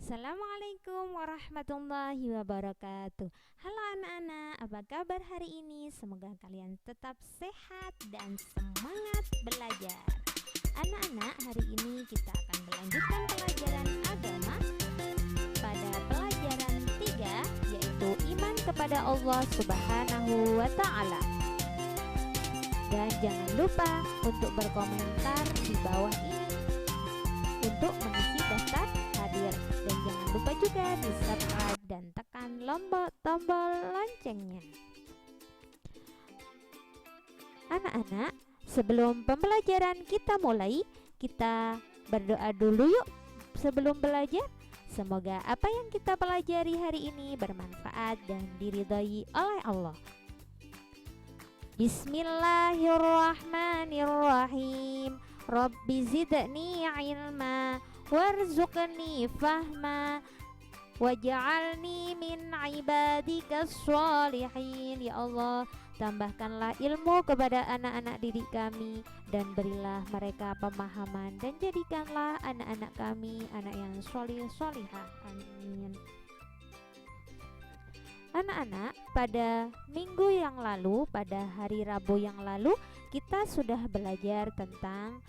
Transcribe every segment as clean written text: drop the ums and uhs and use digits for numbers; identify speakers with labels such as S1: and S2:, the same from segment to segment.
S1: Assalamualaikum warahmatullahi wabarakatuh. Halo anak-anak, apa kabar hari ini? Semoga kalian tetap sehat dan semangat belajar. Anak-anak, hari ini kita akan melanjutkan pelajaran agama pada pelajaran 3, yaitu iman kepada Allah Subhanahu wa Ta'ala. Dan jangan lupa untuk berkomentar di bawah ini untuk mengisi daftar hadir. Dan jangan lupa juga di subscribe dan tekan tombol loncengnya. Anak-anak, sebelum pembelajaran kita mulai, kita berdoa dulu yuk sebelum belajar. Semoga apa yang kita pelajari hari ini bermanfaat dan diridhai oleh Allah. Bismillahirrahmanirrahim. Rabbi zidni ilma warzuqni fahma waj'alni min ibadikas sholihin. Ya Allah, tambahkanlah ilmu kepada anak-anak didik kami dan berilah mereka pemahaman, dan jadikanlah anak-anak kami anak yang sholih sholihah. Amin. Anak-anak, pada minggu yang lalu, pada hari Rabu yang lalu, kita sudah belajar tentang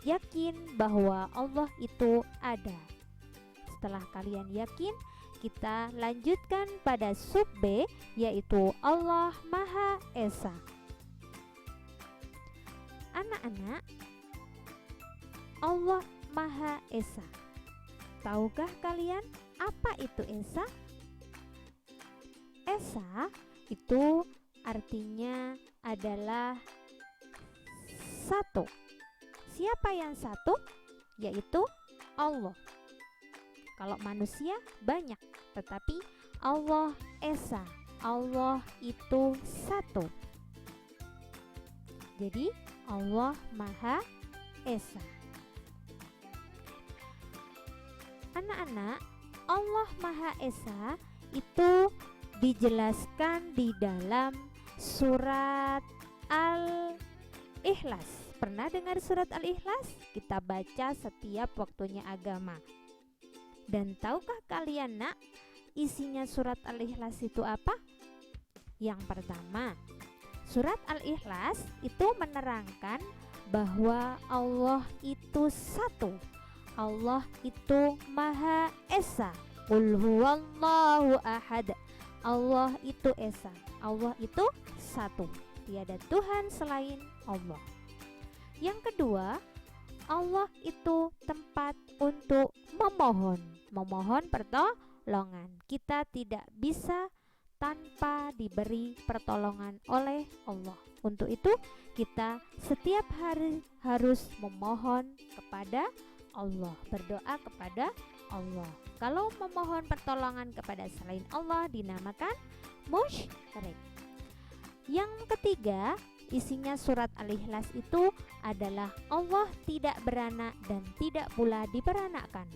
S1: yakin bahwa Allah itu ada. Setelah kalian yakin, kita lanjutkan pada sub B, yaitu Allah Maha Esa. Anak-anak, Allah Maha Esa. Tahukah kalian apa itu Esa? Esa itu artinya adalah satu. Siapa yang satu? Yaitu Allah. Kalau manusia banyak, tetapi Allah Esa. Allah itu satu. Jadi Allah Maha Esa. Anak-anak, Allah Maha Esa itu dijelaskan di dalam surat Al-Ikhlas. Pernah dengar surat Al-Ikhlas? Kita baca setiap waktunya agama. Dan tahukah kalian nak, isinya surat Al-Ikhlas itu apa? Yang pertama, surat Al-Ikhlas itu menerangkan bahwa Allah itu satu. Allah itu Maha Esa. Qul huwallahu ahad. Allah itu Esa. Allah itu satu. Tiada Tuhan selain Allah. Yang kedua, Allah itu tempat untuk memohon. Memohon pertolongan. Kita tidak bisa tanpa diberi pertolongan oleh Allah. Untuk itu kita setiap hari harus memohon kepada Allah, berdoa kepada Allah. Kalau memohon pertolongan kepada selain Allah dinamakan musyrik. Yang ketiga, isinya surat Al-Ikhlas itu adalah Allah tidak beranak dan tidak pula diperanakkan.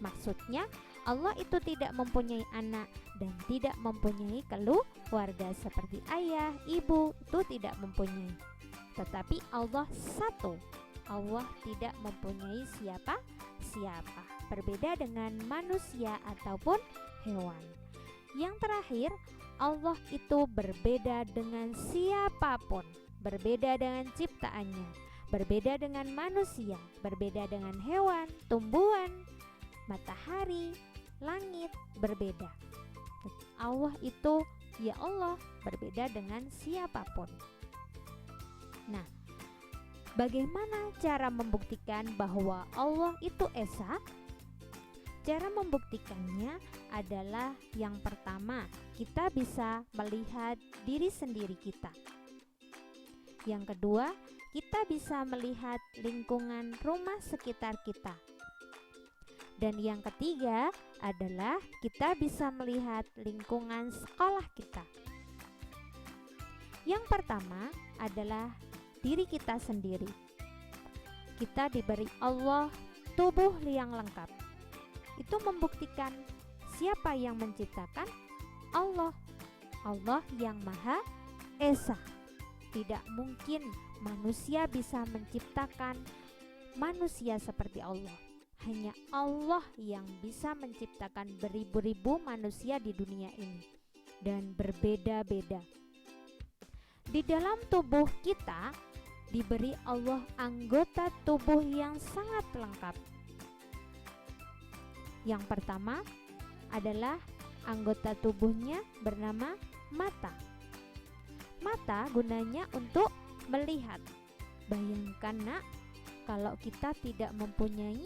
S1: Maksudnya Allah itu tidak mempunyai anak dan tidak mempunyai keluarga seperti ayah, ibu, itu tidak mempunyai. Tetapi Allah satu. Allah tidak mempunyai siapa-siapa. Berbeda dengan manusia ataupun hewan. Yang terakhir, Allah itu berbeda dengan siapapun. Berbeda dengan ciptaannya. Berbeda dengan manusia. Berbeda dengan hewan, tumbuhan, matahari, langit. Berbeda. Allah itu, ya Allah, berbeda dengan siapapun. Nah, bagaimana cara membuktikan bahwa Allah itu Esa? Cara membuktikannya adalah yang pertama, kita bisa melihat diri sendiri kita. Yang kedua, kita bisa melihat lingkungan rumah sekitar kita. Dan yang ketiga adalah kita bisa melihat lingkungan sekolah kita. Yang pertama adalah diri kita sendiri. Kita diberi Allah tubuh yang lengkap. Itu membuktikan siapa yang menciptakan? Allah. Allah yang Maha Esa. Tidak mungkin manusia bisa menciptakan manusia seperti Allah. hanya Allah yang bisa menciptakan beribu-ribu manusia di dunia ini dan berbeda-beda. Di dalam tubuh kita diberi Allah anggota tubuh yang sangat lengkap. Yang pertama adalah anggota tubuhnya bernama mata. Mata gunanya untuk melihat. Bayangkan nak, kalau kita tidak mempunyai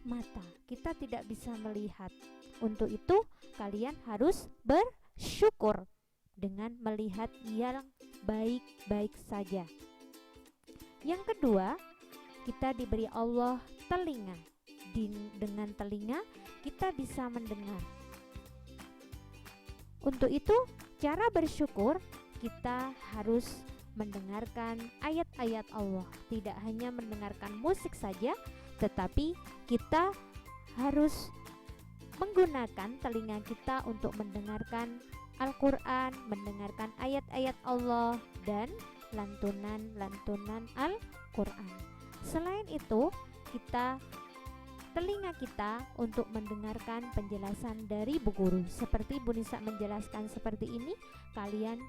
S1: mata, kita tidak bisa melihat. Untuk itu kalian harus bersyukur dengan melihat yang baik-baik saja. Yang kedua, kita diberi Allah telinga. Dengan telinga kita bisa mendengar. Untuk itu cara bersyukur kita harus mendengarkan ayat-ayat Allah. Tidak hanya mendengarkan musik saja, tetapi kita harus menggunakan telinga kita untuk mendengarkan Al-Quran, mendengarkan ayat-ayat Allah dan lantunan-lantunan Al-Quran. Selain itu, telinga kita untuk mendengarkan penjelasan dari Bu Guru. Seperti Bu Nisa menjelaskan seperti ini, kalian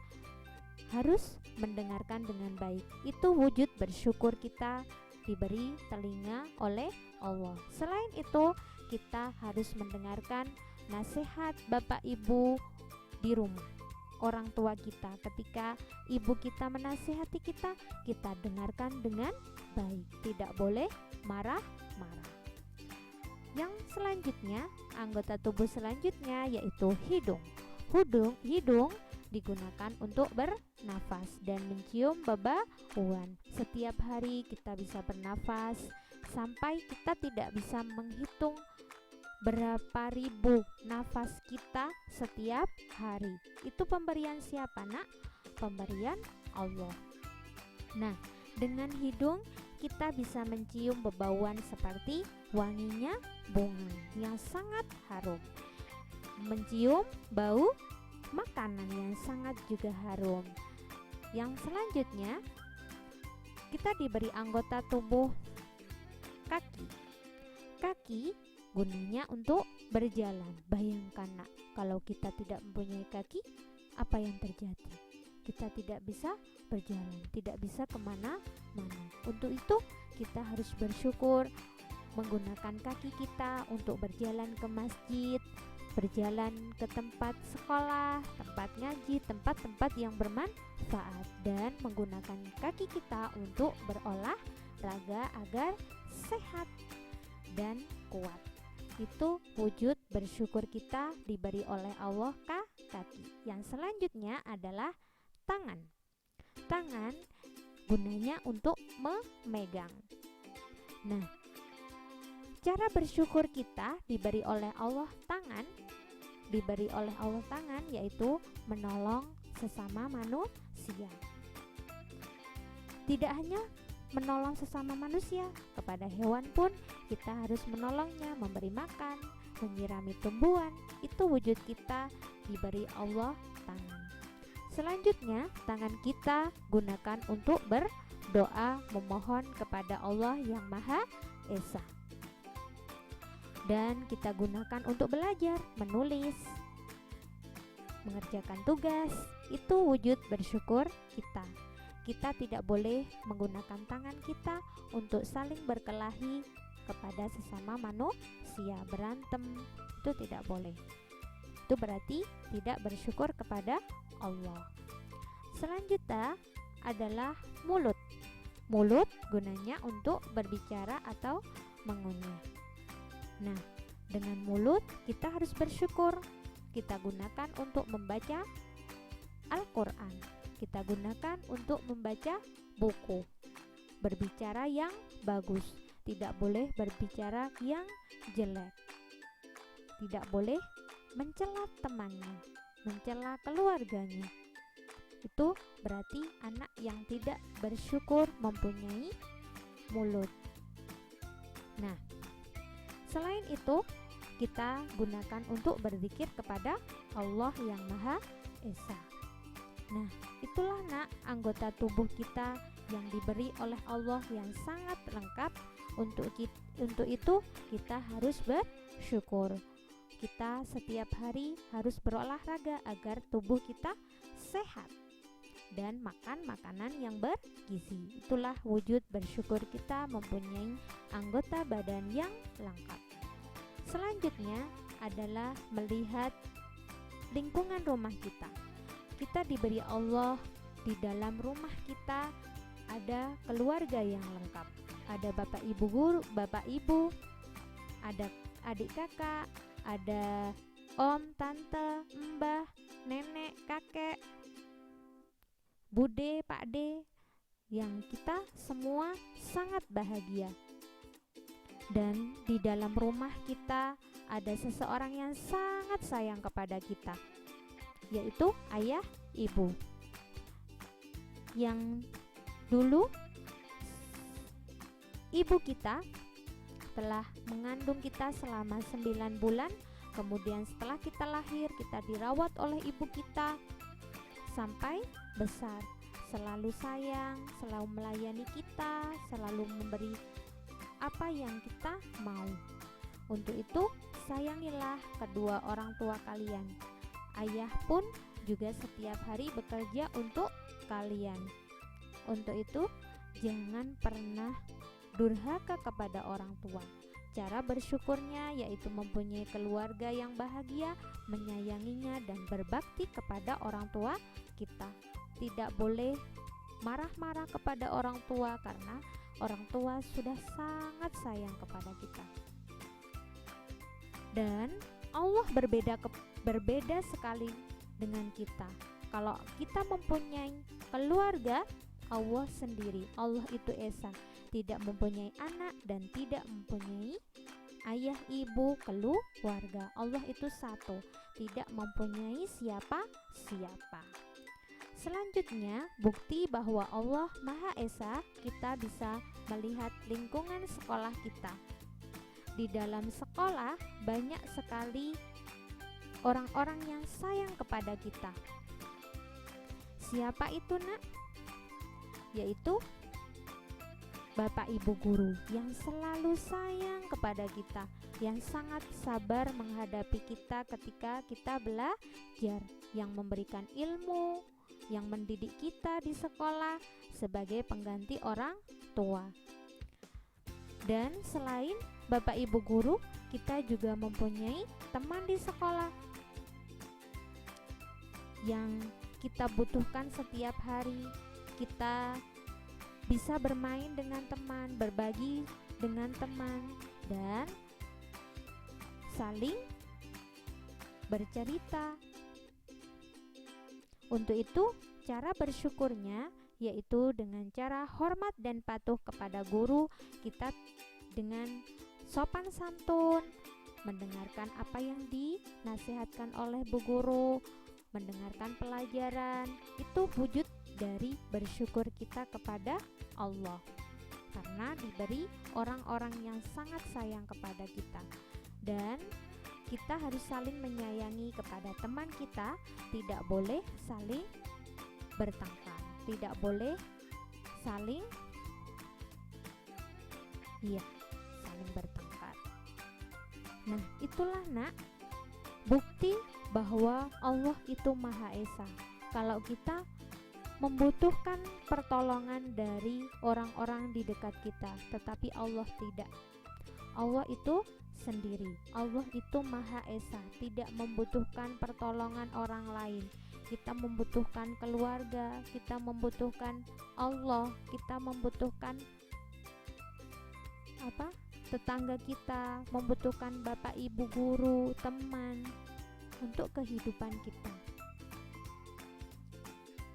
S1: harus mendengarkan dengan baik. Itu wujud bersyukur kita diberi telinga oleh Allah. Selain itu, kita harus mendengarkan nasihat Bapak Ibu di rumah, orang tua kita. Ketika ibu kita menasihati kita, kita dengarkan dengan baik. Tidak boleh marah-marah. Yang selanjutnya, anggota tubuh selanjutnya yaitu hidung. Hidung digunakan untuk bernafas dan mencium bebauan. Setiap hari kita bisa bernafas sampai kita tidak bisa menghitung berapa ribu nafas kita setiap hari. Itu pemberian siapa nak? Pemberian Allah. Nah, dengan hidung kita bisa mencium bebauan seperti wanginya bunga yang sangat harum, mencium bau makanan yang sangat juga harum. Yang selanjutnya, kita diberi anggota tubuh kaki. Kaki gunanya untuk berjalan. Bayangkan nak, kalau kita tidak mempunyai kaki, apa yang terjadi? Kita tidak bisa berjalan, tidak bisa kemana-mana. Untuk itu kita harus bersyukur menggunakan kaki kita untuk berjalan ke masjid, berjalan ke tempat sekolah, tempat ngaji, tempat-tempat yang bermanfaat, dan menggunakan kaki kita untuk berolahraga agar sehat dan kuat. Itu wujud bersyukur kita diberi oleh Allah kaki. Yang selanjutnya adalah tangan. Tangan gunanya untuk memegang. Nah, cara bersyukur kita diberi oleh Allah tangan, yaitu menolong sesama manusia. Tidak hanya menolong sesama manusia, kepada hewan pun kita harus menolongnya, memberi makan, menyirami tumbuhan. Itu wujud kita diberi Allah tangan. Selanjutnya, tangan kita gunakan untuk berdoa, memohon kepada Allah yang Maha Esa. Dan kita gunakan untuk belajar, menulis, mengerjakan tugas. Itu wujud bersyukur kita. Kita tidak boleh menggunakan tangan kita untuk saling berkelahi kepada sesama manusia, berantem. Itu tidak boleh. Itu berarti tidak bersyukur kepada Allah. Selanjutnya adalah mulut. Mulut gunanya untuk berbicara atau mengunyah. Nah, dengan mulut kita harus bersyukur. Kita gunakan untuk membaca Al-Quran. Kita gunakan untuk membaca buku. Berbicara yang bagus. Tidak boleh berbicara yang jelek. Tidak boleh mencela temannya, mencela keluarganya. Itu berarti anak yang tidak bersyukur mempunyai mulut. Nah, selain itu, kita gunakan untuk berzikir kepada Allah yang Maha Esa. Nah, itulah nak anggota tubuh kita yang diberi oleh Allah yang sangat lengkap Untuk itu kita harus bersyukur. Kita setiap hari harus berolahraga agar tubuh kita sehat dan makan makanan yang bergizi. Itulah wujud bersyukur kita mempunyai anggota badan yang lengkap. Selanjutnya adalah melihat lingkungan rumah kita. Kita diberi Allah, di dalam rumah kita ada keluarga yang lengkap. Ada bapak ibu guru, bapak ibu, ada adik kakak, ada om, tante, mbah, nenek, kakek, bude, pakde, yang kita semua sangat bahagia. Dan di dalam rumah kita ada seseorang yang sangat sayang kepada kita, yaitu ayah, ibu, yang dulu ibu kita telah mengandung kita selama 9 bulan. Kemudian setelah kita lahir, kita dirawat oleh ibu kita sampai besar. Selalu sayang, selalu melayani kita, selalu memberi apa yang kita mau. Untuk itu, sayangilah kedua orang tua kalian. Ayah pun juga setiap hari bekerja untuk kalian. Untuk itu, jangan pernah durhaka kepada orang tua. Cara bersyukurnya yaitu mempunyai keluarga yang bahagia, menyayanginya dan berbakti kepada orang tua kita. Tidak boleh marah-marah kepada orang tua karena orang tua sudah sangat sayang kepada kita. Dan Allah berbeda sekali dengan kita. Kalau kita mempunyai keluarga, Allah sendiri, Allah itu Esa, tidak mempunyai anak dan tidak mempunyai ayah, ibu, keluarga. Allah itu satu, tidak mempunyai siapa-siapa. Selanjutnya, bukti bahwa Allah Maha Esa, kita bisa melihat lingkungan sekolah kita. Di dalam sekolah banyak sekali orang-orang yang sayang kepada kita. Siapa itu, Nak? Yaitu Bapak Ibu guru yang selalu sayang kepada kita, yang sangat sabar menghadapi kita ketika kita belajar, yang memberikan ilmu, yang mendidik kita di sekolah sebagai pengganti orang tua. Dan selain Bapak Ibu guru, kita juga mempunyai teman di sekolah yang kita butuhkan setiap hari. Kita bisa bermain dengan teman, berbagi dengan teman, dan saling bercerita. Untuk itu, cara bersyukurnya yaitu dengan cara hormat dan patuh kepada guru kita, dengan sopan santun, mendengarkan apa yang dinasihatkan oleh bu guru, mendengarkan pelajaran. Itu wujud dari bersyukur kita kepada Allah, karena diberi orang-orang yang sangat sayang kepada kita. Dan kita harus saling menyayangi kepada teman kita, tidak boleh saling bertengkar, tidak boleh saling bertengkar. Nah, itulah, Nak, bukti bahwa Allah itu Maha Esa. Kalau kita membutuhkan pertolongan dari orang-orang di dekat kita, tetapi Allah tidak. Allah itu sendiri, Allah itu Maha Esa, tidak membutuhkan pertolongan orang lain. Kita membutuhkan keluarga, kita membutuhkan Allah, kita membutuhkan tetangga kita, membutuhkan bapak ibu guru, teman untuk kehidupan kita.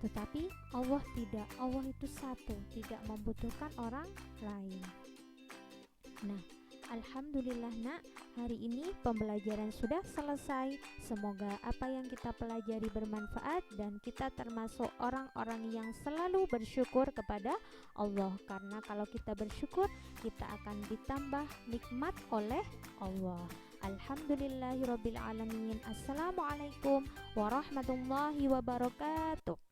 S1: Tetapi Allah tidak, Allah itu satu, tidak membutuhkan orang lain. Nah, alhamdulillah, Nak, hari ini pembelajaran sudah selesai. Semoga apa yang kita pelajari bermanfaat dan kita termasuk orang-orang yang selalu bersyukur kepada Allah. Karena kalau kita bersyukur, kita akan ditambah nikmat oleh Allah. Alhamdulillahirabbil alamin. Assalamualaikum warahmatullahi wabarakatuh.